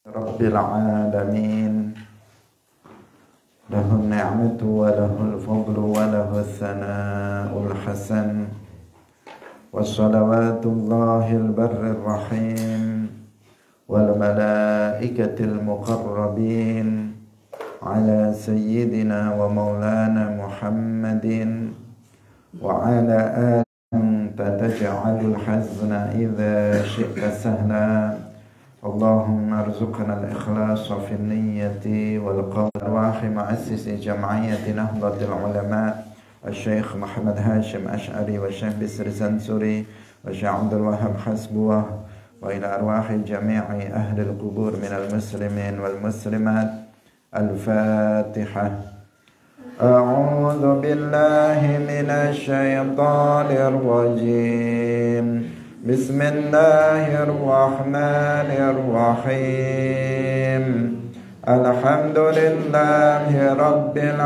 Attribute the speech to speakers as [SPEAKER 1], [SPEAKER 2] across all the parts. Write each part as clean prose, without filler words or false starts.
[SPEAKER 1] Rabbil alamin. Lahul ni'matu wa lahul fadlu wa lahul thana'ul hasan. Wassalawatullahil barrir rahim wal malaikatil muqarrabin ala sayyidina wa maulana Muhammadin wa ala anta taj'alul hazna idza syi'ta sahla. Allahumma arzuqna al-ikhlasa fi niyyati wal qawli wa ma'assisi jam'iyyati Nahdlatul Ulama Al-Syekh Muhammad Hashim Ash'ari wa Syekh Bisri Sansuri wa Syekh Abdul Wahab Hasbuwah wa ila arwahi jami'i ahli al-qubur minal muslimin wal muslimat. Al-Fatihah. A'udzu billahi minasy syaithanir rajim. Bismillahirrahmanirrahim. Alhamdulillahi rabbil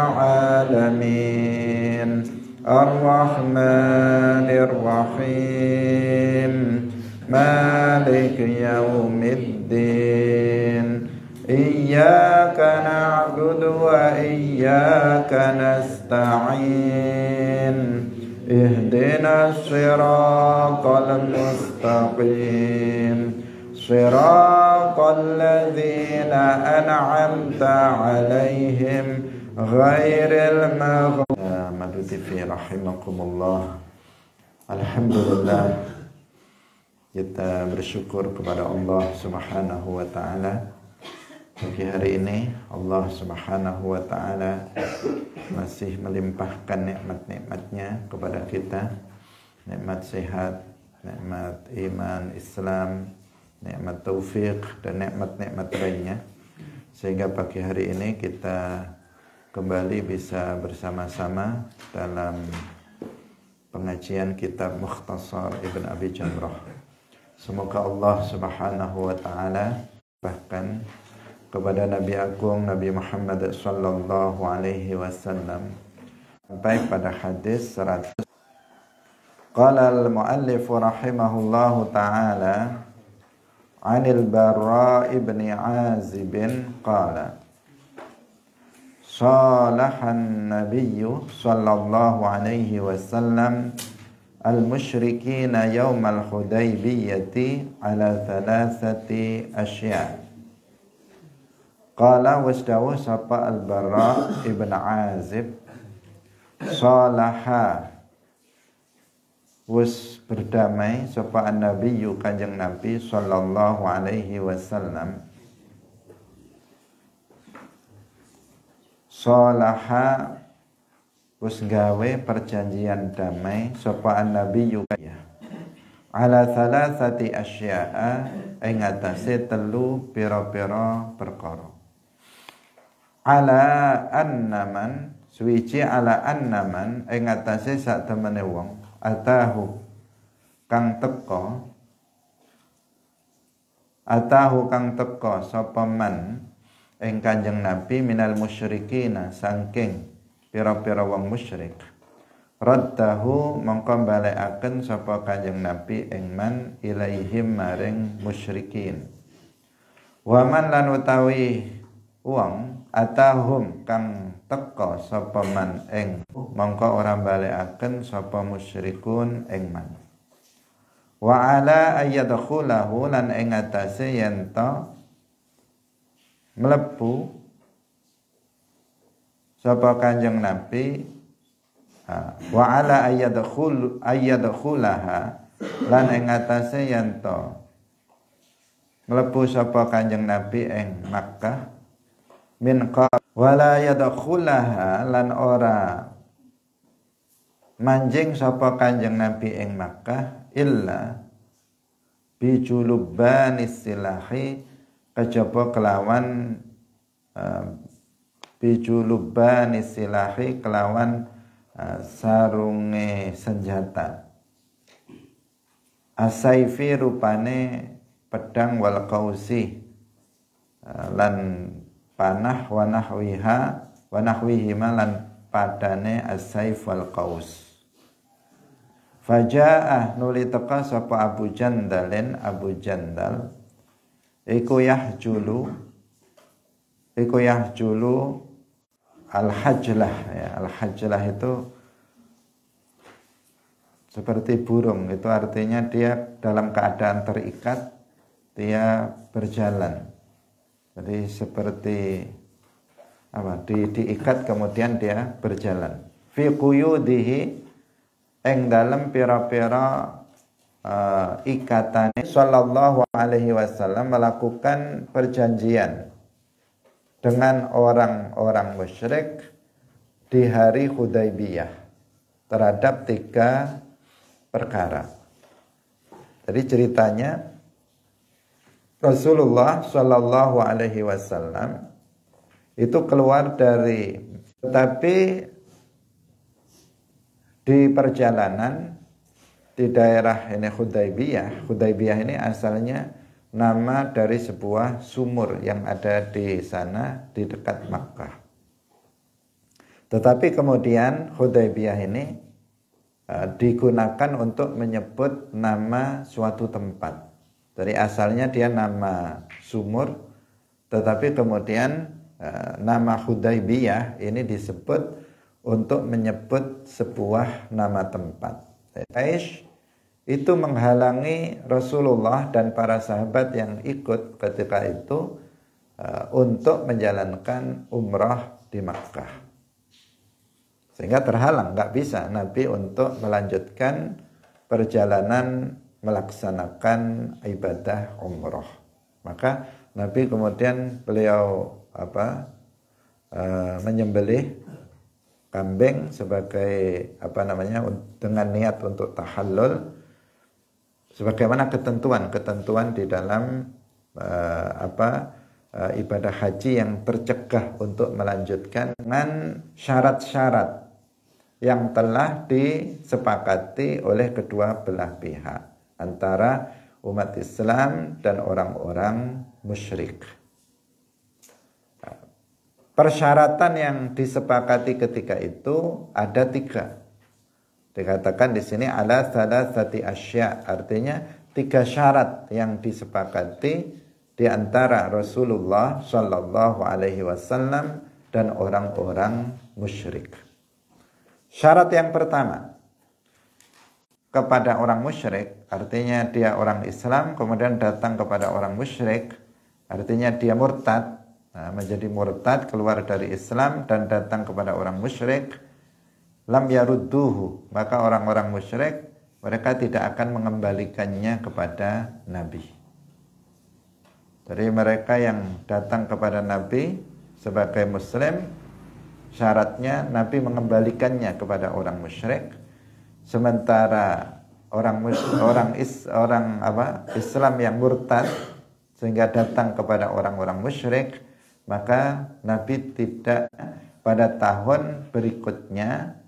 [SPEAKER 1] alamin. Ar-Rahmanir-Rahim. Maliki yaumiddin. Iyyaka na'budu wa iyyaka nasta'in. Ihdinas siratal mustaqim. Siratal ladzina an'amta 'alaihim ghairil maghdubi rahimakumullah. Alhamdulillah, kita bersyukur kepada Allah Subhanahu wa taala. Pagi hari ini Allah Subhanahu wa taala masih melimpahkan nikmat-nikmatnya kepada kita. Nikmat sehat, nikmat iman, Islam, nikmat taufik, dan nikmat-nikmat lainnya. Sehingga pagi hari ini kita kembali bisa bersama-sama dalam pengajian kitab Mukhtasar Ibn Abi Jamrah. Semoga Allah Subhanahu wa taala bahkan kepada Nabi Agung Nabi Muhammad sallallahu alaihi wasallam sampai pada hadis 100. Qala al-muallif rahimahullahu taala 'anil Barra ibn Azib qala salahan nabiyyu sallallahu alaihi wasallam al-musyrikina yawmal Hudaybiyyati ala thalathati asya'. Qala wasdawu sapa al-Barra ibn Azib salaha was berdamai sapa an-nabiyyu kanjeng Nabi sallallahu alaihi wasallam. Salaha was gawe perjanjian damai sapa an-nabiyyu ala thalathati asya'a ing atase telu pira-pira perkara. Ala annaman suwiji ala annaman ing atase sak temene wong atahu kang teka sapa man ing Kanjeng Nabi minal musyrikina saking pira-pira wong musyrik. Raddahu mongko balekaken sapa Kanjeng Nabi ing man ilaihim maring musyrikin. Wa man lan utawi wong atahum kang teka sapa man ing mongko ora balekaken sapa musyrikun ing man. Wa ala ayyadkhulahu lan ing atase yen ta mlebu sapa Kanjeng Nabi wa ala ayyadkhulaha lan ing atase yen ta mlebu sapa Kanjeng Nabi ing Makkah min wala yadkhulaha lan ora manjing sapa Kanjeng Nabi ing Makkah illa bijulubanis silahi kejaba kelawan bijulubanis silahi kelawan sarunge senjata. Asaifi rupane pedang wal qausi lan panah wa nahwihima lan padane as-saif wal qaus. Faja'ah nuli teka sapa Abu Jandal iku yahjulu al-hajlah ya. Al-hajlah itu seperti burung, itu artinya dia dalam keadaan terikat, dia berjalan. Jadi seperti apa? Diikat kemudian dia berjalan. Fi quyudihi ing dalem pira-pira ikatane sallallahu alaihi wasallam melakukan perjanjian dengan orang-orang musyrik di hari Hudaybiyah terhadap 3 perkara. Jadi ceritanya Rasulullah Shallallahu Alaihi Wasallam itu keluar dari, tetapi di perjalanan di daerah ini Hudaybiyah. Hudaybiyah ini asalnya nama dari sebuah sumur yang ada di sana di dekat Makkah. Tetapi kemudian Hudaybiyah ini digunakan untuk menyebut nama suatu tempat. Dari asalnya dia nama sumur, tetapi kemudian nama Hudaybiyah ini disebut untuk menyebut sebuah nama tempat. Quraisy itu menghalangi Rasulullah dan para sahabat yang ikut ketika itu untuk menjalankan umrah di Makkah. Sehingga terhalang, nggak bisa Nabi untuk melanjutkan perjalanan melaksanakan ibadah umrah. Maka Nabi kemudian beliau menyembelih kambing sebagai dengan niat untuk tahallul, sebagaimana ketentuan di dalam ibadah haji yang tercegah untuk melanjutkan dengan syarat-syarat yang telah disepakati oleh kedua belah pihak antara umat Islam dan orang-orang musyrik. Persyaratan yang disepakati ketika itu ada 3. Dikatakan di sini ala salasati asya, artinya 3 syarat yang disepakati di antara Rasulullah Shallallahu Alaihi Wasallam dan orang-orang musyrik. Syarat yang pertama, kepada orang musyrik, artinya dia orang Islam kemudian datang kepada orang musyrik, artinya dia murtad, menjadi murtad, keluar dari Islam dan datang kepada orang musyrik, lam yarudduhu, maka orang-orang musyrik mereka tidak akan mengembalikannya kepada Nabi. Jadi mereka yang datang kepada Nabi sebagai muslim, syaratnya Nabi mengembalikannya kepada orang musyrik. Sementara Islam yang murtad sehingga datang kepada orang-orang musyrik, maka Nabi tidak pada tahun berikutnya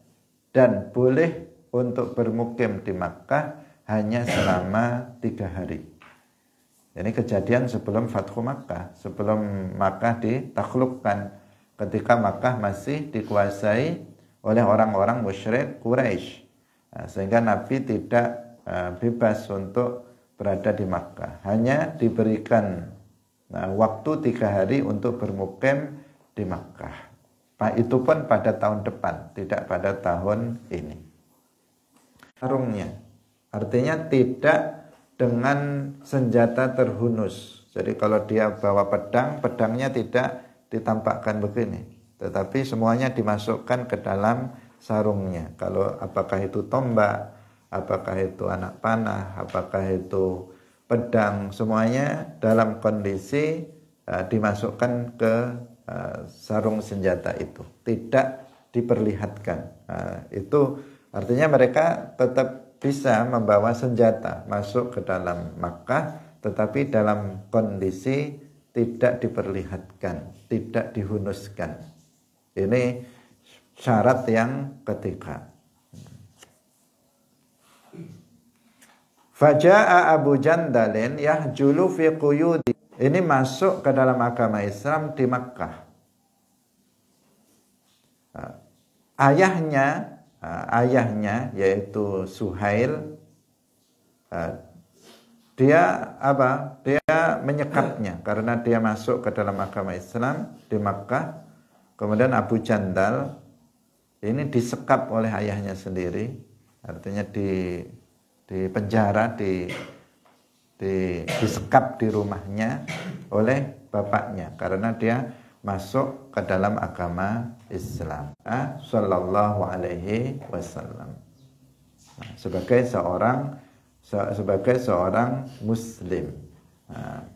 [SPEAKER 1] dan boleh untuk bermukim di Makkah hanya selama 3 hari. Ini kejadian sebelum Fathu Makkah, sebelum Makkah ditaklukkan, ketika Makkah masih dikuasai oleh orang-orang musyrik Quraisy. Sehingga Nabi tidak bebas untuk berada di Makkah, hanya diberikan waktu 3 hari untuk bermukim di Makkah. Itu pun pada tahun depan, tidak pada tahun ini. Sarungnya, artinya tidak dengan senjata terhunus. Jadi kalau dia bawa pedang, pedangnya tidak ditampakkan begini, tetapi semuanya dimasukkan ke dalam sarungnya. Kalau apakah itu tombak, apakah itu anak panah, apakah itu pedang, semuanya dalam kondisi dimasukkan ke sarung senjata itu, tidak diperlihatkan. Itu artinya mereka tetap bisa membawa senjata masuk ke dalam Makkah, tetapi dalam kondisi tidak diperlihatkan, tidak dihunuskan. Ini syarat yang ketiga. Faja'a Abu Jandalin yahjulu fi quyudi. Ini masuk ke dalam agama Islam di Makkah. Ayahnya yaitu Suhail dia apa? Dia menyekapnya karena dia masuk ke dalam agama Islam di Makkah. Kemudian Abu Jandal ini disekap oleh ayahnya sendiri, artinya di penjara, disekap di rumahnya oleh bapaknya karena dia masuk ke dalam agama Islam. Sallallahu alaihi wasallam. Nah, sebagai seorang muslim. Nah.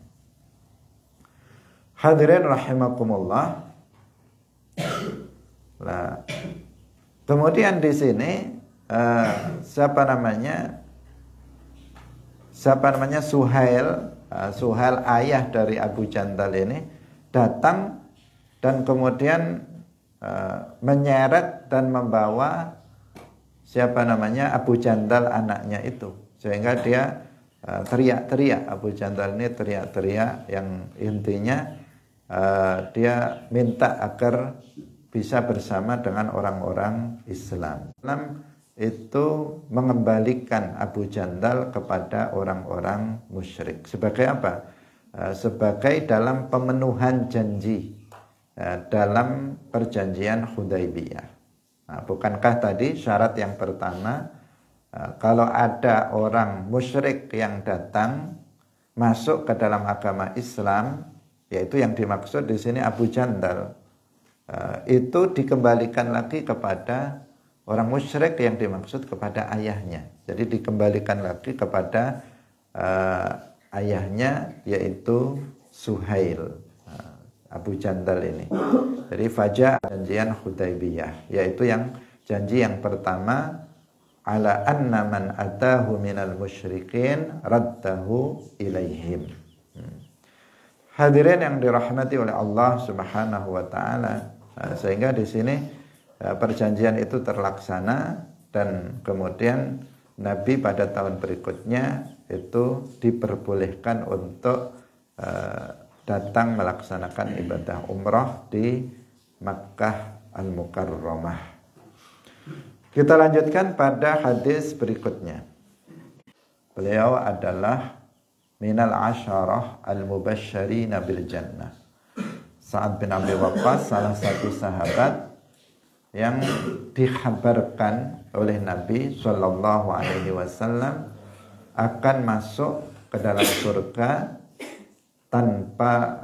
[SPEAKER 1] Hadirin rahimakumullah. Nah, kemudian di sini siapa namanya Suhail ayah dari Abu Jandal ini datang dan kemudian menyeret dan membawa Abu Jandal anaknya itu, sehingga dia teriak-teriak. Abu Jandal ini teriak-teriak yang intinya dia minta agar bisa bersama dengan orang-orang Islam. Islam itu mengembalikan Abu Jandal kepada orang-orang musyrik. Sebagai apa? Sebagai dalam pemenuhan janji dalam perjanjian Hudaybiyah. Nah, bukankah tadi syarat yang pertama, kalau ada orang musyrik yang datang masuk ke dalam agama Islam, yaitu yang dimaksud di sini Abu Jandal, itu dikembalikan lagi kepada orang musyrik yang dimaksud kepada ayahnya. Jadi dikembalikan lagi kepada ayahnya, yaitu Suhail. Abu Jandal ini. Jadi faja janjian Hudaybiyah, yaitu yang janji yang pertama, ala anna man atahu minal musyrikin raddahu ilaihim. Hadirin yang dirahmati oleh Allah Subhanahu wa taala. Sehingga di sini perjanjian itu terlaksana dan kemudian Nabi pada tahun berikutnya itu diperbolehkan untuk datang melaksanakan ibadah umrah di Makkah Al-Mukarramah. Kita lanjutkan pada hadis berikutnya. Beliau adalah minal asyarah al-mubasysyirina bil jannah. Sa'ad bin Abi Waqqas, salah satu sahabat yang dikhabarkan oleh Nabi sallallahu alaihi wasallam akan masuk ke dalam surga tanpa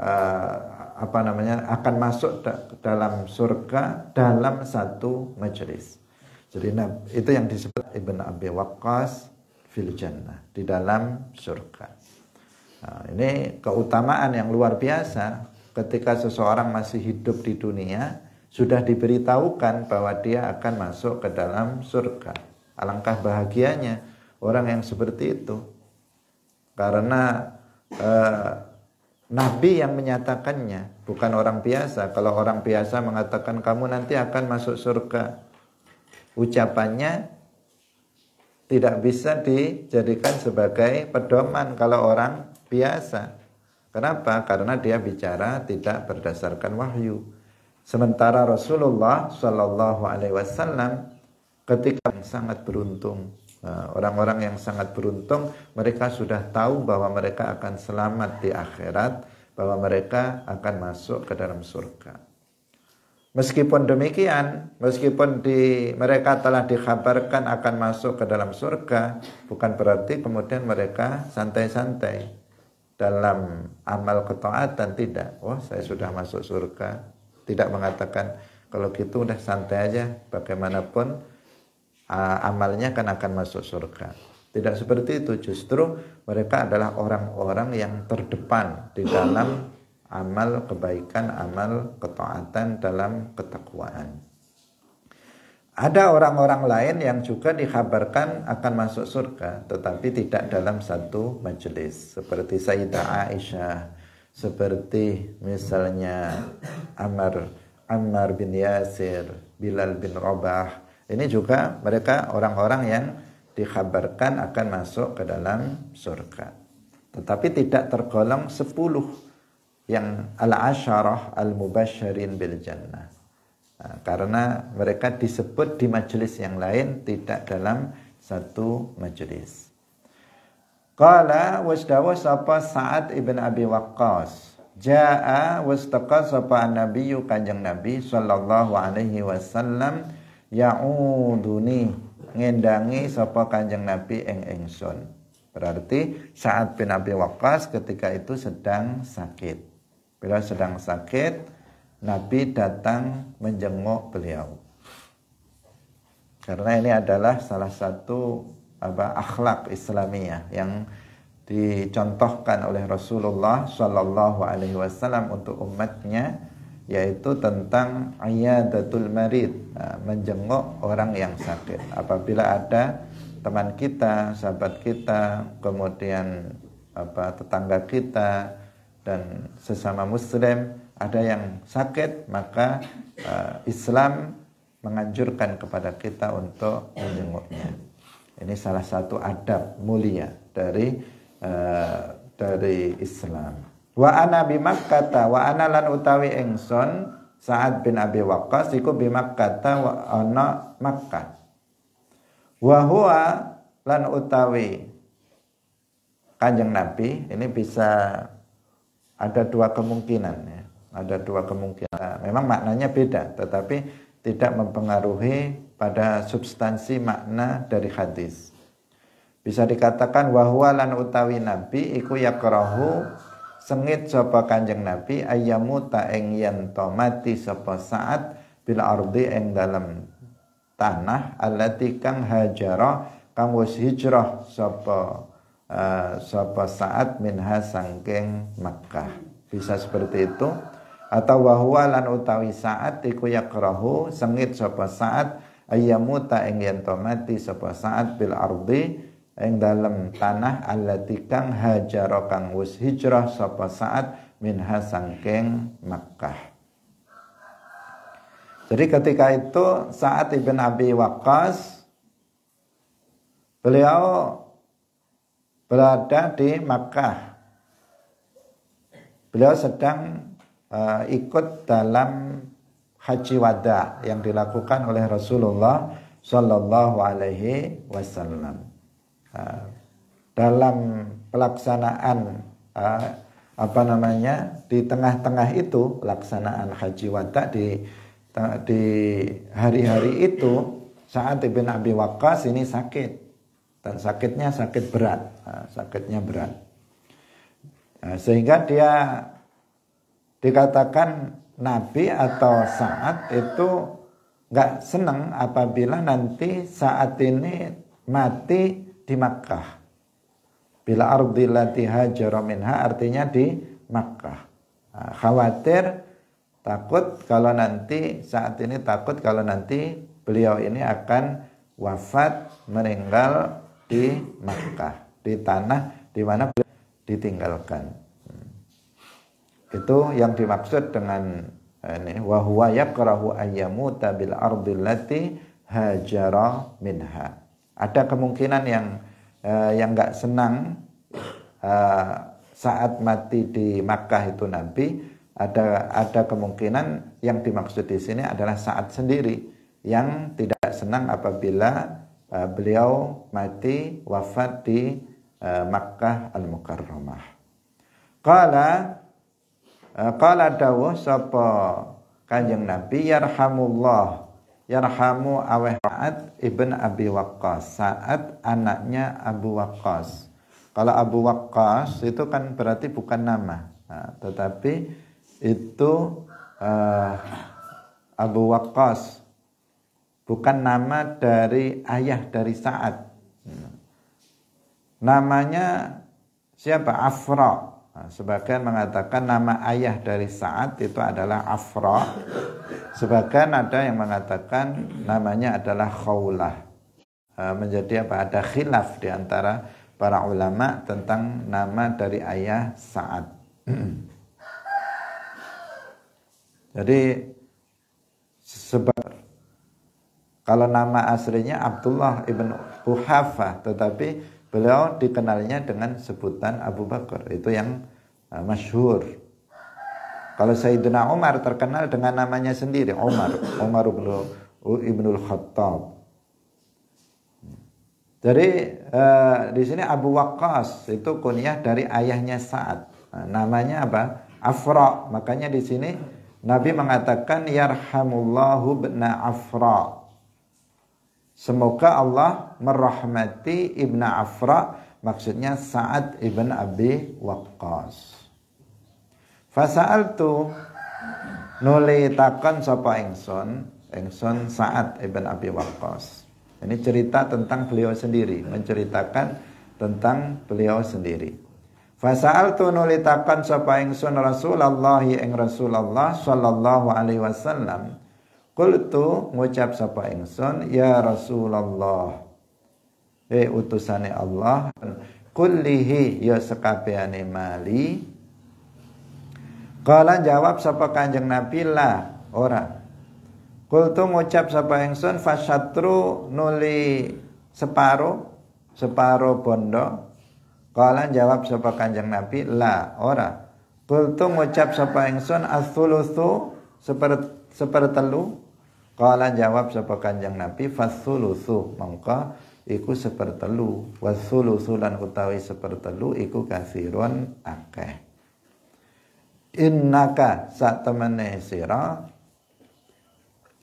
[SPEAKER 1] akan masuk dalam surga dalam satu majelis. Jadi itu yang disebut Ibn Abi Waqqas fil jannah, di dalam surga. Nah, ini keutamaan yang luar biasa ketika seseorang masih hidup di dunia sudah diberitahukan bahwa dia akan masuk ke dalam surga. Alangkah bahagianya orang yang seperti itu, karena Nabi yang menyatakannya, bukan orang biasa. Kalau orang biasa mengatakan kamu nanti akan masuk surga, ucapannya tidak bisa dijadikan sebagai pedoman kalau orang biasa. Kenapa? Karena dia bicara tidak berdasarkan wahyu. Sementara Rasulullah Shallallahu Alaihi Wasallam ketika sangat beruntung, orang-orang yang sangat beruntung, mereka sudah tahu bahwa mereka akan selamat di akhirat, bahwa mereka akan masuk ke dalam surga. Meskipun demikian, meskipun mereka telah dikhabarkan akan masuk ke dalam surga, bukan berarti kemudian mereka santai-santai dalam amal ketaatan, tidak. Oh, saya sudah masuk surga. Tidak mengatakan kalau gitu udah santai aja, bagaimanapun amalnya kan akan masuk surga. Tidak seperti itu, justru mereka adalah orang-orang yang terdepan di dalam amal kebaikan, amal ketaatan, dalam ketakwaan. Ada orang-orang lain yang juga dikhabarkan akan masuk surga, tetapi tidak dalam satu majelis, seperti Sayyidah Aisyah, seperti misalnya Ammar bin Yasir, Bilal bin Rabah. Ini juga mereka orang-orang yang dikhabarkan akan masuk ke dalam surga, tetapi tidak tergolong 10 yang al-asyarah al-mubasysyirin bil jannah. Nah, karena mereka disebut di majelis yang lain, tidak dalam satu majelis. Qala wasdawa sapa Sa'ad ibn Abi Waqqas. Jaa wastaqa sapa nabiyyu kanjeng Nabi sallallahu alaihi wasallam ya'uduni ngendangi sapa kanjeng Nabi ing ingsun. Berarti Sa'ad bin Abi Waqqas ketika itu sedang sakit. Bila sedang sakit, Nabi datang menjenguk beliau. Karena ini adalah salah satu akhlak Islamiyah yang dicontohkan oleh Rasulullah Shallallahu Alaihi Wasallam untuk umatnya, yaitu tentang iyadatul marid, menjenguk orang yang sakit. Apabila ada teman kita, sahabat kita, kemudian tetangga kita dan sesama Muslim ada yang sakit, maka Islam menganjurkan kepada kita untuk menjenguknya. Ini salah satu adab mulia dari Islam. Wa ana bi Makkah wa ana lan utawi ingsun Sa'ad bin Abi Waqqas iku bi Makkah wa ana Makkah. Wa huwa lan utawi Kanjeng Nabi, ini bisa ada dua kemungkinan ya. Ada dua kemungkinan. Memang maknanya beda, tetapi tidak mempengaruhi pada substansi makna dari hadis. Bisa dikatakan wahwa lan utawi Nabi iku yakrahu sengit sapa Kanjeng Nabi ayyamu ta ing yen to mati sapa Sa'ad bil ardi ing dalam tanah allati kang hajara kang wis hijrah sapa Sa'ad minha sangking Makkah. Bisa seperti itu. Atau wahwa lan utawi Sa'ad iku yakrahu sengit sapa Sa'ad ayyamuta ing yen to mati sapa Sa'ad bil ardi ing dalem tanah allati kang hajara kang wis hijrah sapa Sa'ad minha sangking Makkah. Jadi ketika itu Sa'ad ibn Abi Waqqas beliau berada di Makkah. Beliau sedang ikut dalam haji wada yang dilakukan oleh Rasulullah Shallallahu Alaihi Wasallam. Dalam pelaksanaan di tengah-tengah itu pelaksanaan haji wada di hari-hari itu Sa'ad bin Abi Waqqas ini sakit dan sakitnya sakit berat, sehingga dia dikatakan Nabi atau Sa'ad itu nggak senang apabila nanti saat ini mati di Makkah. Bila ardil lati hajara minha artinya di Makkah. Khawatir, takut kalau nanti beliau ini akan wafat, meninggal di Makkah, di tanah di mana beliau ditinggalkan. Itu yang dimaksud dengan ini wa huwa yakrahu ayyamuta bil ardil lati hajara minha. Ada kemungkinan yang enggak senang saat mati di Makkah itu Nabi. Ada kemungkinan yang dimaksud di sini adalah Sa'ad sendiri yang tidak senang apabila beliau mati wafat di Makkah Al-Mukarramah. Qala dawuh sapa Kanjeng Nabi yarhamullah, yarhamu aweh Sa'ad ibn Abi Waqqas. Sa'ad anaknya Abu Waqqas. Kalau Abu Waqqas itu kan berarti bukan nama, tetapi itu Abu Waqqas bukan nama dari ayah dari Sa'ad. Namanya siapa? Afra. Sebagian mengatakan nama ayah dari Sa'ad itu adalah Afra. Sebagian ada yang mengatakan namanya adalah Khawlah. Menjadi apa? Ada khilaf di antara para ulama tentang nama dari ayah Sa'ad. Jadi sebab kalau nama aslinya Abdullah ibn Quhafah, tetapi beliau dikenalnya dengan sebutan Abu Bakar. Itu yang masyhur. Kalau Sayyidina Umar terkenal dengan namanya sendiri, Umar ibn Khattab. Jadi di sini Abu Waqqas itu kunyah dari ayahnya Sa'ad. Nah, namanya apa? Afra. Makanya di sini Nabi mengatakan yarhamullahu ibna Afra. Semoga Allah merahmati Ibnu Afra, maksudnya Sa'ad ibn Abi Waqqas. Fasa'altu nuli takon sapa ingsun Sa'ad ibn Abi Waqqas. Ini cerita tentang beliau sendiri, menceritakan tentang beliau sendiri. Fasa'altu nuli takon sapa ingsun Rasulullah ing Rasulullah sallallahu alaihi wasallam. Qultu ngucap sapa ingsun ya Rasulullah, utusane Allah, kullihi ya sekabehane mali. Kala jawab sapa Kanjeng Nabi la ora. Qultu ngucap sapa ingsun fasyatru nuli separo bondo. Kala jawab sapa Kanjeng Nabi la ora. Qultu ngucap sapa ingsun as-sulusu sepertelu. Kala jawab sapa Kanjeng Nabi fasulusu mangka iku sepertelu, wasulusu lan utawi sepertelu iku kasirun akeh. Innaka satemene sira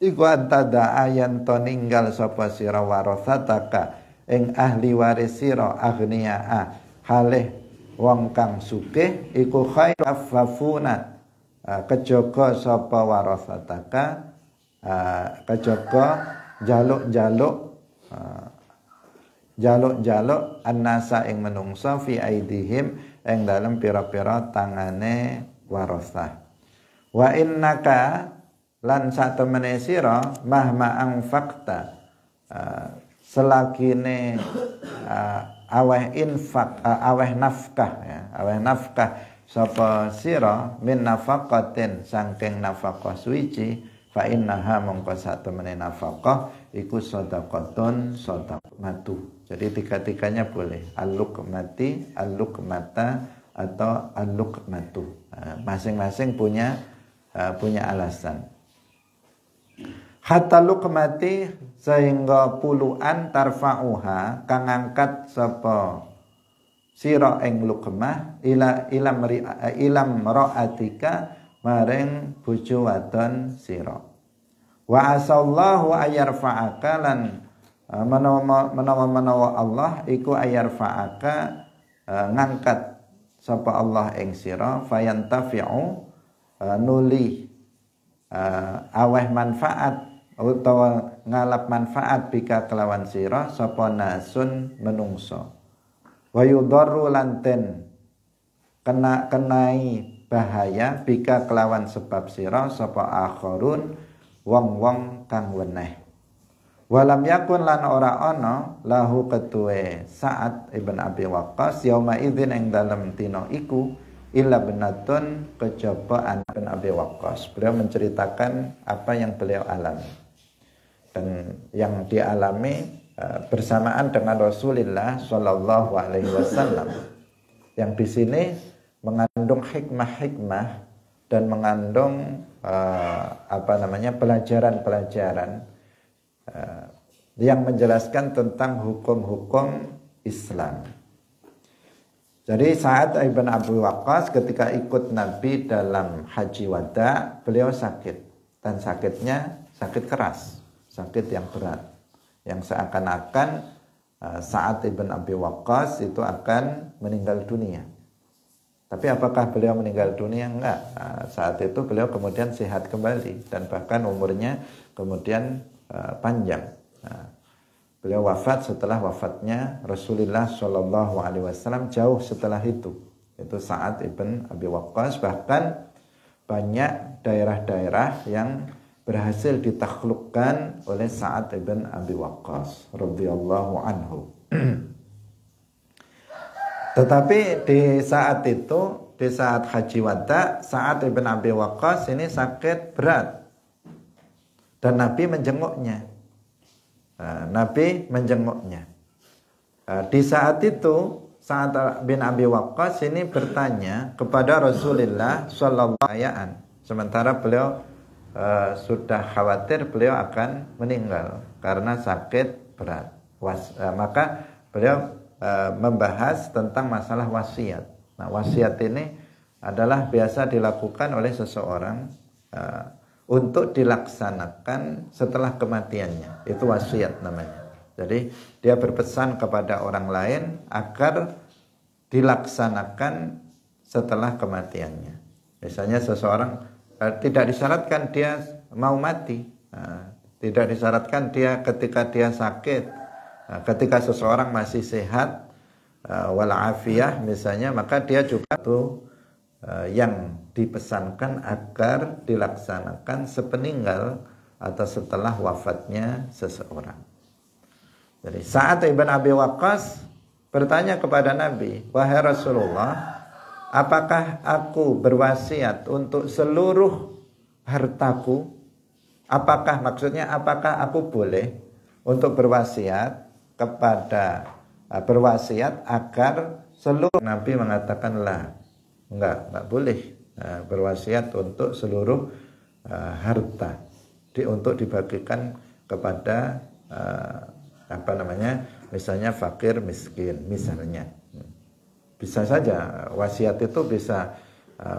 [SPEAKER 1] iku antada ayan to ninggal sapa sira warasataka ing ahli waris sira agniyaa halih wong kang sugih iku khairu affafuna kejaga sapa warasataka kejaga jaluk annasa ing menungsa fi aidihim ing dalem pira-pira tangane warasah. Wa innaka lan satemene sira mahma anfaqta selagine aweh infak aweh nafkah ya aweh nafkah sapa sira min nafaqatin saking nafkah suci fa innaha mongko satemene nafkah iku sedekahun sedekatu. Jadi tiga-tiganya boleh, al-luqmati, al-luqmata atau al-luqmatu. Masing-masing punya alasan. Hatta luqmati sehingga puluhan tarfa'uha kang angkat sapa sira ing luqmah ilam ra'atika maring bojo wadon sira. Wa asallahu ayarfa'aka lan menawa Allah iku ayarfa'aka ngangkat sapa Allah ing sira fayantafi'u nuli aweh manfaat utawa ngalap manfaat bika kelawan sira sapa nasun menungso wa yudarru lanten kenai bahaya bika kelawan sebab sira sapa akharun wong-wong kang weneh. Walam yakun lan ora ana lahu ketuwe Sa'ad ibn Abi Waqqas yauma idzin ing dalem dina iku illa benatun kejaba anak ibn Abi Waqqas. Beliau menceritakan apa yang beliau alami dan yang dialami bersamaan dengan Rasulullah sallallahu alaihi wasallam. Yang di sini mengandung hikmah-hikmah dan mengandung pelajaran-pelajaran yang menjelaskan tentang hukum-hukum Islam. Jadi Sa'ad ibn Abi Waqqas ketika ikut Nabi dalam haji wada, beliau sakit dan sakitnya sakit keras, sakit yang berat, yang seakan-akan Sa'ad ibn Abi Waqqas itu akan meninggal dunia. Tapi apakah beliau meninggal dunia? Enggak. Saat itu beliau kemudian sehat kembali dan bahkan umurnya kemudian panjang. Beliau wafat setelah wafatnya Rasulullah Shallallahu Alaihi Wasallam jauh setelah itu Sa'ad ibn Abi Waqqas. Bahkan banyak daerah-daerah yang berhasil ditaklukkan oleh Sa'ad ibn Abi Waqqas radhiyallahu anhu. Tetapi di saat itu, di saat haji wada, Sa'ad ibn Abi Waqqas ini sakit berat dan Nabi menjenguknya. Di saat itu Sa'ad bin Abi Waqqas ini bertanya kepada Rasulullah sallallahu alaihi wasallam. Sementara beliau sudah khawatir beliau akan meninggal karena sakit berat. Maka beliau membahas tentang masalah wasiat. Nah, wasiat ini adalah biasa dilakukan oleh seseorang untuk dilaksanakan setelah kematiannya. Itu wasiat namanya. Jadi dia berpesan kepada orang lain agar dilaksanakan setelah kematiannya. Misalnya seseorang tidak disyaratkan dia mau mati, tidak disyaratkan dia ketika dia sakit, ketika seseorang masih sehat walafiah misalnya, maka dia juga tuh yang dipesankan agar dilaksanakan sepeninggal atau setelah wafatnya seseorang. Jadi Sa'ad ibn Abi Waqqas bertanya kepada Nabi, wahai Rasulullah, apakah aku berwasiat untuk seluruh hartaku? Apakah aku boleh untuk berwasiat agar seluruh? Nabi mengatakan enggak boleh berwasiat untuk seluruh harta untuk dibagikan kepada misalnya fakir miskin misalnya. Bisa saja wasiat itu bisa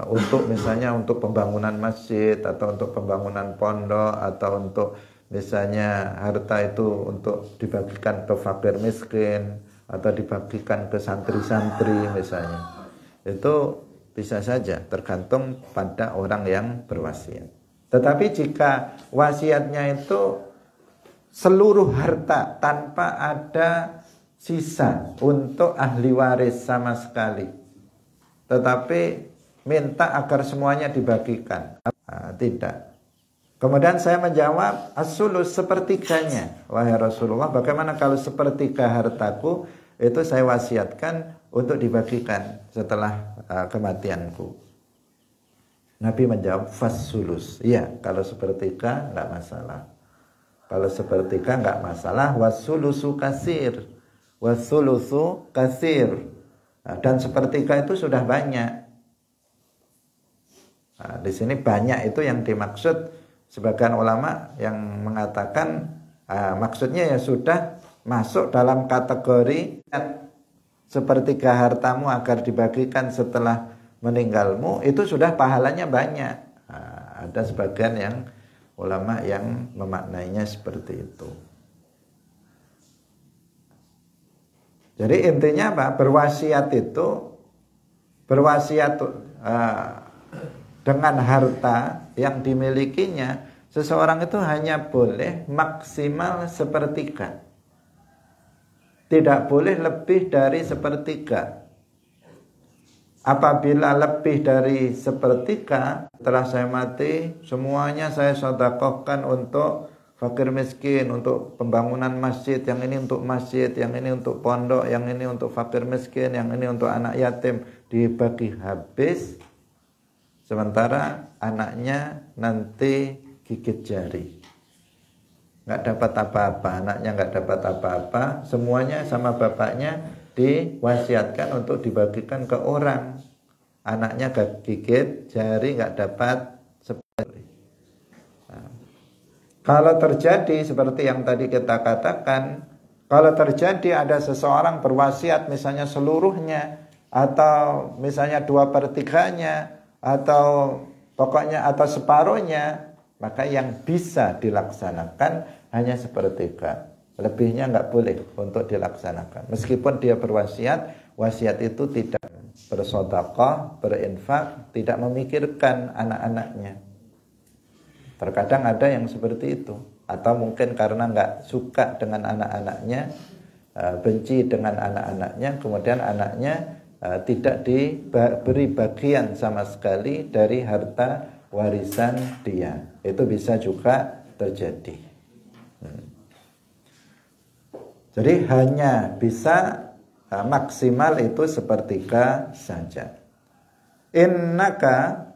[SPEAKER 1] untuk misalnya untuk pembangunan masjid atau untuk pembangunan pondok atau untuk misalnya harta itu untuk dibagikan ke fakir miskin atau dibagikan ke santri-santri misalnya. Itu bisa saja tergantung pada orang yang berwasiat. Tetapi jika wasiatnya itu seluruh harta tanpa ada sisa untuk ahli waris sama sekali, tetapi minta agar semuanya dibagikan, tidak. Kemudian saya menjawab, as-sulus, sepertiganya. Wahai Rasulullah, bagaimana kalau sepertiga hartaku itu saya wasiatkan untuk dibagikan setelah kematianku? Nabi menjawab, fas-sulus. Iya, kalau sepertiga enggak masalah. Kalau sepertiga enggak masalah. Was-sulusu kasir. Was-sulusu kasir. Dan sepertiga itu sudah banyak. Di sini banyak itu yang dimaksud sebagian ulama yang mengatakan maksudnya ya sudah masuk dalam kategori sepertiga hartamu agar dibagikan setelah meninggalmu, itu sudah pahalanya banyak. Ada sebagian yang ulama yang memaknainya seperti itu. Jadi intinya apa? Berwasiat dengan harta yang dimilikinya, seseorang itu hanya boleh maksimal sepertiga. Tidak boleh lebih dari sepertiga. Apabila lebih dari sepertiga, setelah saya mati, semuanya saya sedekahkan untuk fakir miskin, untuk pembangunan masjid, yang ini untuk masjid, yang ini untuk pondok, yang ini untuk fakir miskin, yang ini untuk anak yatim, dibagi habis. Sementara anaknya nanti gigit jari, nggak dapat apa-apa, anaknya nggak dapat apa-apa, semuanya sama bapaknya diwasiatkan untuk dibagikan ke orang. Anaknya gigit jari, nggak dapat seperti. Kalau terjadi seperti yang tadi kita katakan, kalau terjadi ada seseorang berwasiat misalnya seluruhnya, atau misalnya 2/3-nya, atau pokoknya atau separuhnya, maka yang bisa dilaksanakan hanya sepertiga. Lebihnya nggak boleh untuk dilaksanakan. Meskipun dia berwasiat, wasiat itu tidak bersedekah, berinfak, tidak memikirkan anak-anaknya. Terkadang ada yang seperti itu. Atau mungkin karena nggak suka dengan anak-anaknya, benci dengan anak-anaknya, kemudian anaknya tidak diberi bagian sama sekali dari harta warisan dia. Itu bisa juga terjadi. Jadi hanya bisa maksimal itu sepertiga saja. Innaka,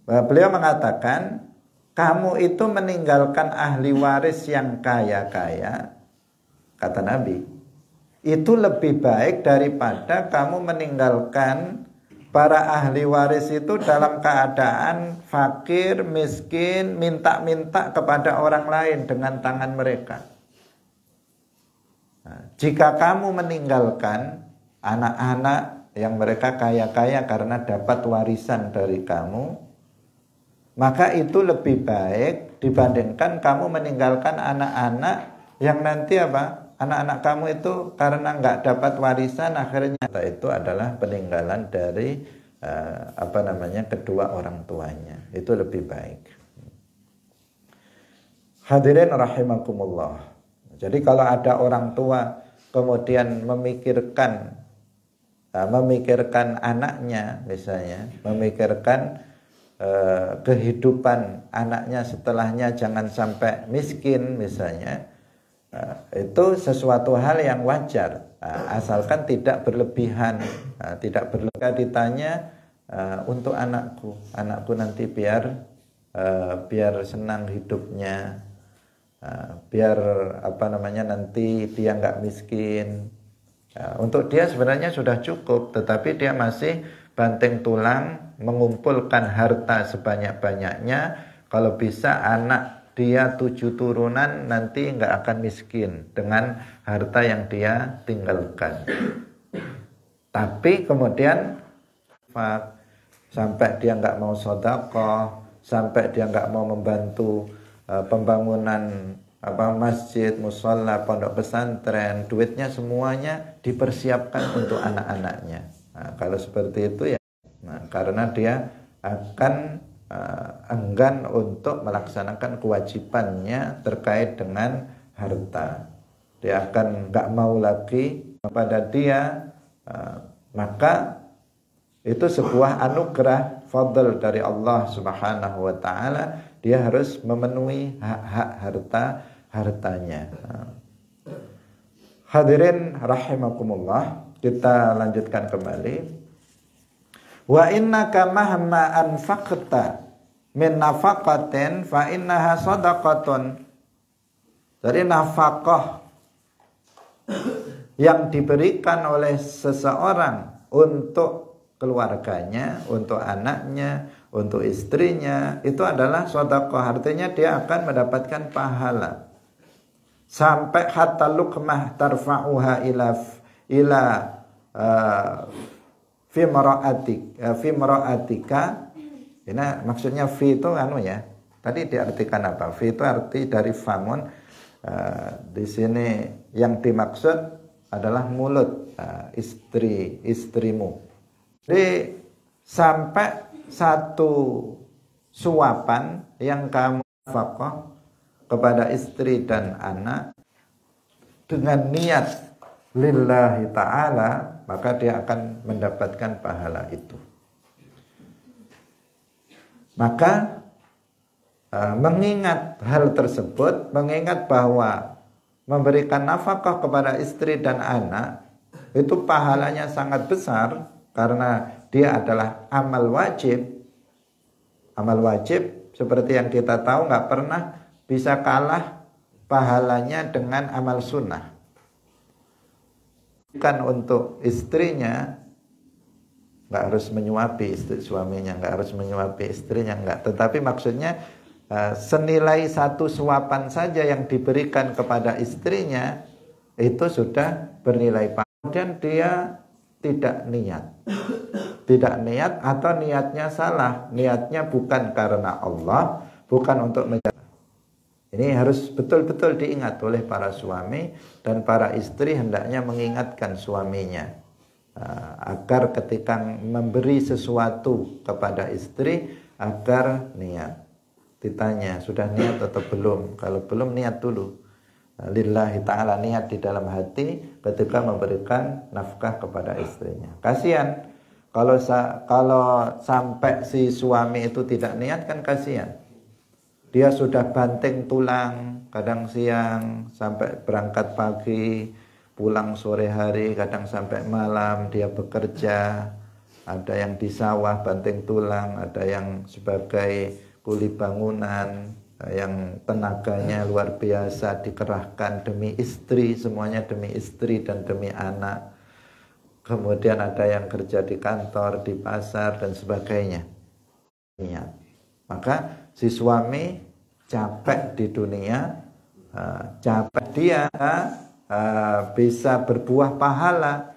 [SPEAKER 1] beliau mengatakan, kamu itu meninggalkan ahli waris yang kaya-kaya, kata Nabi, itu lebih baik daripada kamu meninggalkan para ahli waris itu dalam keadaan fakir, miskin, minta-minta kepada orang lain dengan tangan mereka. Nah, jika kamu meninggalkan anak-anak yang mereka kaya-kaya karena dapat warisan dari kamu, maka itu lebih baik dibandingkan kamu meninggalkan anak-anak yang nanti apa? Anak-anak kamu itu karena nggak dapat warisan akhirnya itu adalah peninggalan dari kedua orang tuanya. Itu lebih baik. Hadirin rahimakumullah. Jadi kalau ada orang tua kemudian memikirkan anaknya misalnya, memikirkan kehidupan anaknya setelahnya jangan sampai miskin misalnya, itu sesuatu hal yang wajar, asalkan tidak berlebihan, tidak berlebihan. Ditanya untuk anakku nanti biar senang hidupnya, biar nanti dia nggak miskin. Untuk dia sebenarnya sudah cukup, tetapi dia masih banting tulang mengumpulkan harta sebanyak-banyaknya. Kalau bisa anak dia 7 turunan nanti nggak akan miskin dengan harta yang dia tinggalkan. Tapi kemudian sampai dia nggak mau sedekah, sampai dia nggak mau membantu pembangunan masjid, mushola, pondok pesantren, duitnya semuanya dipersiapkan untuk anak-anaknya. Nah, kalau seperti itu ya, karena dia akan enggan untuk melaksanakan kewajibannya terkait dengan harta. Dia akan nggak mau lagi kepada dia, maka itu sebuah anugerah fadl dari Allah Subhanahu wa taala. Dia harus memenuhi hak-hak hartanya. Hadirin rahimakumullah, kita lanjutkan kembali. Wa innaka mahma anfaqta min nafaqatin fa innaha shadaqatun. Jadi nafkah yang diberikan oleh seseorang untuk keluarganya, untuk anaknya, untuk istrinya, itu adalah sedekah. Artinya dia akan mendapatkan pahala. Sampai hatta luqmah tarfa'uha ila fi mara'atika. Ini maksudnya fi itu ya. Tadi diartikan apa? Fi itu arti dari famun. Di sini yang dimaksud adalah mulut istrimu. Jadi sampai satu suapan yang kamu nafkah kepada istri dan anak dengan niat lillahi ta'ala, maka dia akan mendapatkan pahala itu. Maka mengingat hal tersebut, mengingat bahwa memberikan nafkah kepada istri dan anak itu pahalanya sangat besar, karena dia adalah amal wajib. Amal wajib seperti yang kita tahu nggak pernah bisa kalah pahalanya dengan amal sunnah. Bukan untuk istrinya, nggak harus menyuapi suaminya, nggak harus menyuapi istrinya, nggak. Tetapi maksudnya senilai satu suapan saja yang diberikan kepada istrinya itu sudah bernilai pahala. Kemudian dia tidak niat atau niatnya salah, niatnya bukan karena Allah, bukan untuk menjaga. Ini harus betul-betul diingat oleh para suami, dan para istri hendaknya mengingatkan suaminya agar ketika memberi sesuatu kepada istri agar niat. Ditanya, sudah niat atau belum? Kalau belum, niat dulu. Lillahi ta'ala, niat di dalam hati ketika memberikan nafkah kepada istrinya. Kasihan kalau sampai si suami itu tidak niat, kan kasihan. Dia sudah banting tulang kadang siang sampai berangkat pagi, pulang sore hari, kadang sampai malam dia bekerja. Ada yang di sawah banting tulang, ada yang sebagai kuli bangunan, yang tenaganya luar biasa dikerahkan demi istri, semuanya demi istri dan demi anak. Kemudian ada yang kerja di kantor, di pasar dan sebagainya. Niat. Maka si suami capek di dunia, capek dia bisa berbuah pahala.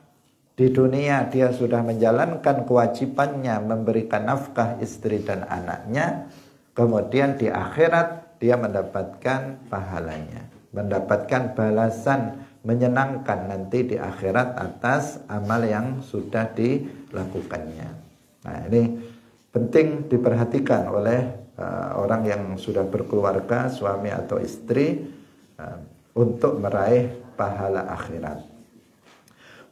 [SPEAKER 1] Di dunia dia sudah menjalankan kewajibannya memberikan nafkah istri dan anaknya. Kemudian di akhirat dia mendapatkan pahalanya, mendapatkan balasan menyenangkan nanti di akhirat atas amal yang sudah dilakukannya. Nah, ini penting diperhatikan oleh orang yang sudah berkeluarga, suami atau istri, untuk meraih pahala akhirat.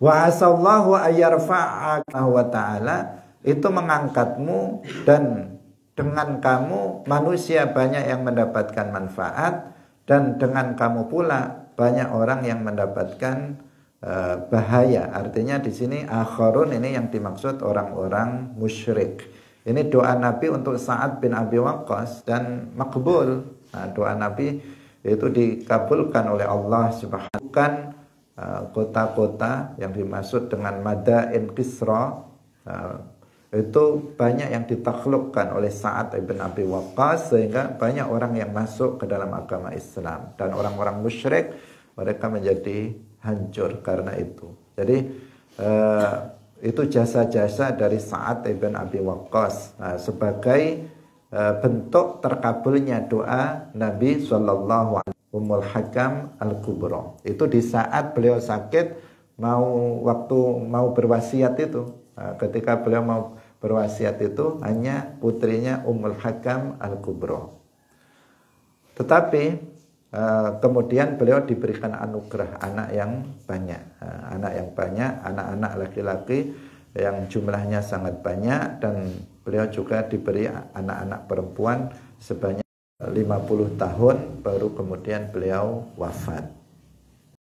[SPEAKER 1] Wa asallahu ayyarfa'aka wa ta'ala, itu mengangkatmu dan dengan kamu manusia banyak yang mendapatkan manfaat, dan dengan kamu pula banyak orang yang mendapatkan bahaya. Artinya di sini akharun ini yang dimaksud orang-orang musyrik. Ini doa Nabi untuk Sa'ad bin Abi Waqqas dan makbul. Nah, doa Nabi itu dikabulkan oleh Allah Subhanahu wa ta'ala. Kota-kota yang dimaksud dengan Madain Kisra itu banyak yang ditaklukkan oleh Sa'ad bin Abi Waqqas, sehingga banyak orang yang masuk ke dalam agama Islam, dan orang-orang musyrik mereka menjadi hancur karena itu. Jadi itu jasa-jasa dari Sa'ad bin Abi Waqqas sebagai bentuk terkabulnya doa Nabi Sallallahu Alaihi Wasallam, Ummul Hakam Al-Kubra. Itu di saat beliau sakit, waktu mau berwasiat itu, ketika beliau mau berwasiat itu hanya putrinya Ummul Hakam Al-Kubra. Tetapi kemudian beliau diberikan anugerah anak yang banyak, anak-anak laki-laki yang jumlahnya sangat banyak, dan beliau juga diberi anak-anak perempuan sebanyak 50 tahun baru kemudian beliau wafat.